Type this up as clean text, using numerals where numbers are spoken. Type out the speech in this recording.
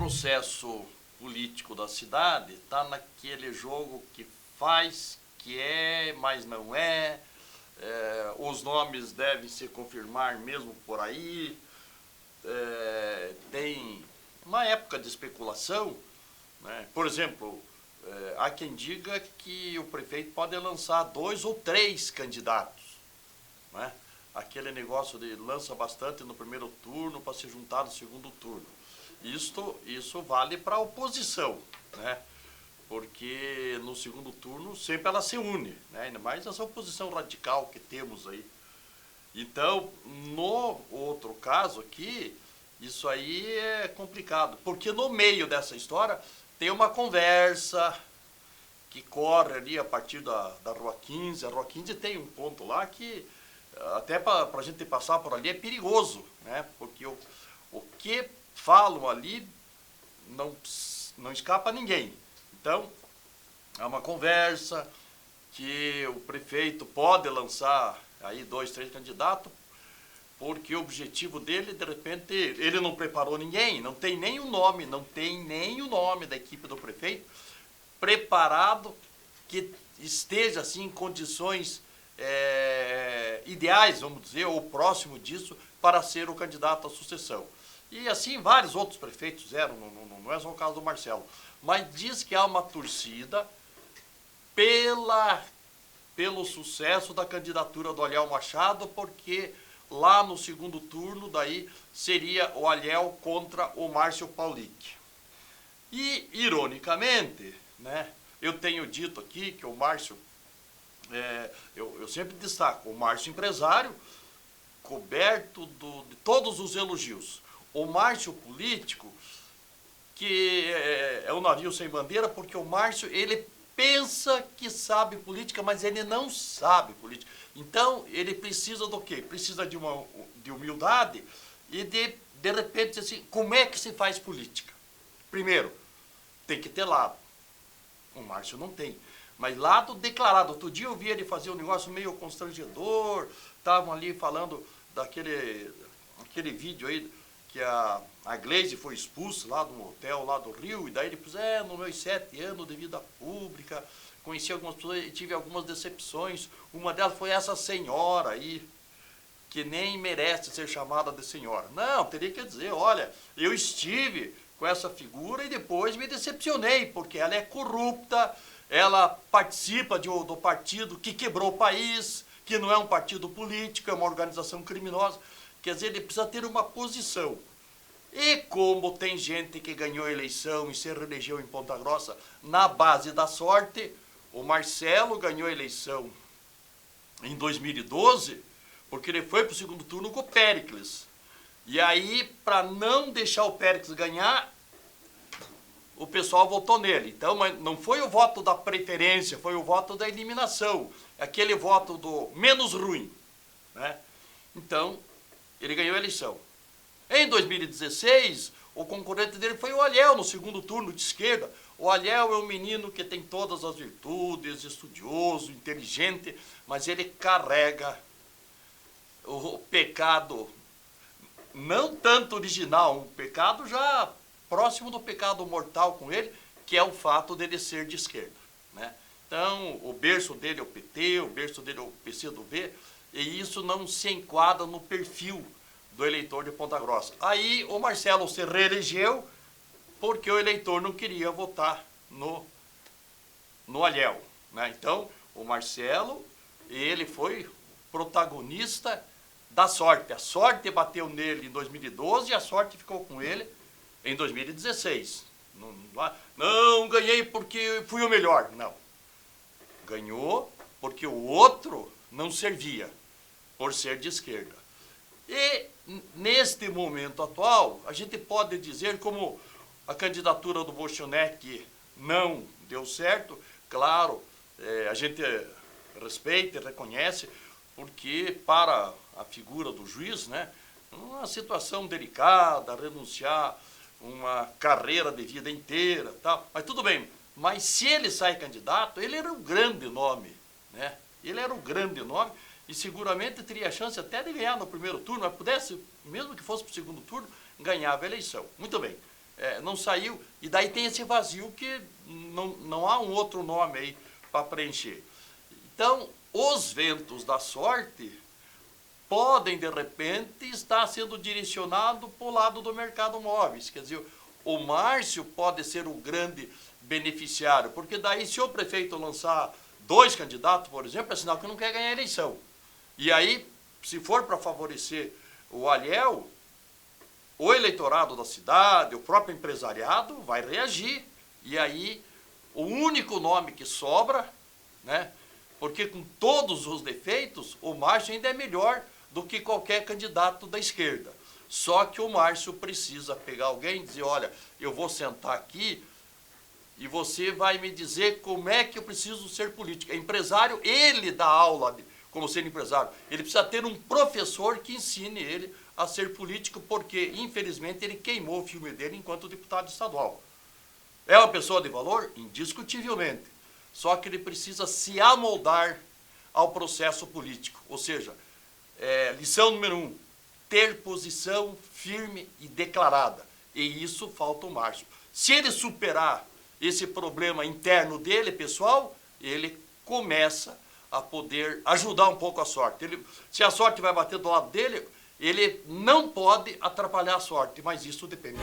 processo político da cidade está naquele jogo que faz, que é, mas não é. Os nomes devem se confirmar mesmo por aí. Tem uma época de especulação, né? Por exemplo, há quem diga que o prefeito pode lançar 2 ou 3 candidatos, né? Aquele negócio de lança bastante no primeiro turno para se juntar no segundo turno. Isso vale para a oposição, né? Porque no segundo turno sempre ela se une, né? Ainda mais essa oposição radical que temos aí. Então, no outro caso aqui, isso aí é complicado, porque no meio dessa história tem uma conversa que corre ali a partir da Rua 15. A Rua 15 tem um ponto lá que, até para a gente passar por ali, é perigoso, né? Porque o que falam ali não escapa a ninguém. Então, é uma conversa que o prefeito pode lançar aí 2, 3 candidatos, porque o objetivo dele, de repente, ele não preparou ninguém, não tem nem o nome, da equipe do prefeito preparado que esteja assim em condições ideais, vamos dizer, ou próximo disso, para ser o candidato à sucessão. E assim vários outros prefeitos eram, não é só o caso do Marcelo. Mas diz que há uma torcida pelo sucesso da candidatura do Aliel Machado, porque lá no segundo turno daí seria o Aliel contra o Márcio Paulic. E, ironicamente, né, eu tenho dito aqui que o Márcio, eu sempre destaco, o Márcio empresário, coberto de todos os elogios. O Márcio político, que é um navio sem bandeira, porque o Márcio, ele pensa que sabe política, mas ele não sabe política. Então, ele precisa do quê? Precisa de humildade e de repente, assim, como é que se faz política? Primeiro, tem que ter lado. O Márcio não tem. Mas lado declarado. Outro dia eu vi ele fazer um negócio meio constrangedor, estavam ali falando aquele vídeo aí, que a Gleisi foi expulsa lá de um hotel lá do Rio, e daí ele disse, nos meus 7 anos de vida pública, conheci algumas pessoas e tive algumas decepções. Uma delas foi essa senhora aí, que nem merece ser chamada de senhora. Não, teria que dizer, olha, eu estive com essa figura e depois me decepcionei, porque ela é corrupta, ela participa do partido que quebrou o país, que não é um partido político, é uma organização criminosa. Quer dizer, ele precisa ter uma posição. E como tem gente que ganhou a eleição e se reelegeu em Ponta Grossa na base da sorte, o Marcelo ganhou a eleição em 2012, porque ele foi para o segundo turno com o Péricles. E aí, para não deixar o Péricles ganhar, o pessoal votou nele. Então, não foi o voto da preferência, foi o voto da eliminação. Aquele voto do menos ruim, né? Então, ele ganhou a eleição. Em 2016, o concorrente dele foi o Aliel, no segundo turno, de esquerda. O Aliel é um menino que tem todas as virtudes, estudioso, inteligente, mas ele carrega o pecado, não tanto original, um pecado já próximo do pecado mortal com ele, que é o fato dele ser de esquerda, né? Então, o berço dele é o PT, o berço dele é o PCdoB, e isso não se enquadra no perfil do eleitor de Ponta Grossa. Aí o Marcelo se reelegeu porque o eleitor não queria votar no Aliel, né? Então, o Marcelo, ele foi protagonista da sorte. A sorte bateu nele em 2012 e a sorte ficou com ele em 2016. Não ganhei porque fui o melhor. Não. Ganhou porque o outro não servia, por ser de esquerda. E, neste momento atual, a gente pode dizer, como a candidatura do Bochenek não deu certo, claro, a gente respeita e reconhece, porque para a figura do juiz, né, uma situação delicada, renunciar uma carreira de vida inteira, tal, mas tudo bem. Mas se ele sai candidato, ele era um grande nome, né? Ele era um grande nome e seguramente teria a chance até de ganhar no primeiro turno, mas pudesse, mesmo que fosse para o segundo turno, ganhava a eleição. Muito bem. não saiu, e daí tem esse vazio que não há um outro nome aí para preencher. Então, os ventos da sorte podem, de repente, estar sendo direcionados para o lado do mercado móveis. Quer dizer, o Márcio pode ser o grande beneficiário, porque daí se o prefeito lançar 2 candidatos, por exemplo, é sinal que não quer ganhar a eleição. E aí, se for para favorecer o Aliel, o eleitorado da cidade, o próprio empresariado vai reagir. E aí, o único nome que sobra, né, porque com todos os defeitos, o Márcio ainda é melhor do que qualquer candidato da esquerda. Só que o Márcio precisa pegar alguém e dizer, olha, eu vou sentar aqui e você vai me dizer como é que eu preciso ser político. É empresário, ele dá aula como ser empresário. Ele precisa ter um professor que ensine ele a ser político, porque, infelizmente, ele queimou o filme dele enquanto deputado estadual. É uma pessoa de valor? Indiscutivelmente. Só que ele precisa se amoldar ao processo político. Ou seja, lição número 1, ter posição firme e declarada. E isso falta o Márcio. Se ele superar esse problema interno dele, pessoal, ele começa a poder ajudar um pouco a sorte. Se a sorte vai bater do lado dele, ele não pode atrapalhar a sorte, mas isso depende.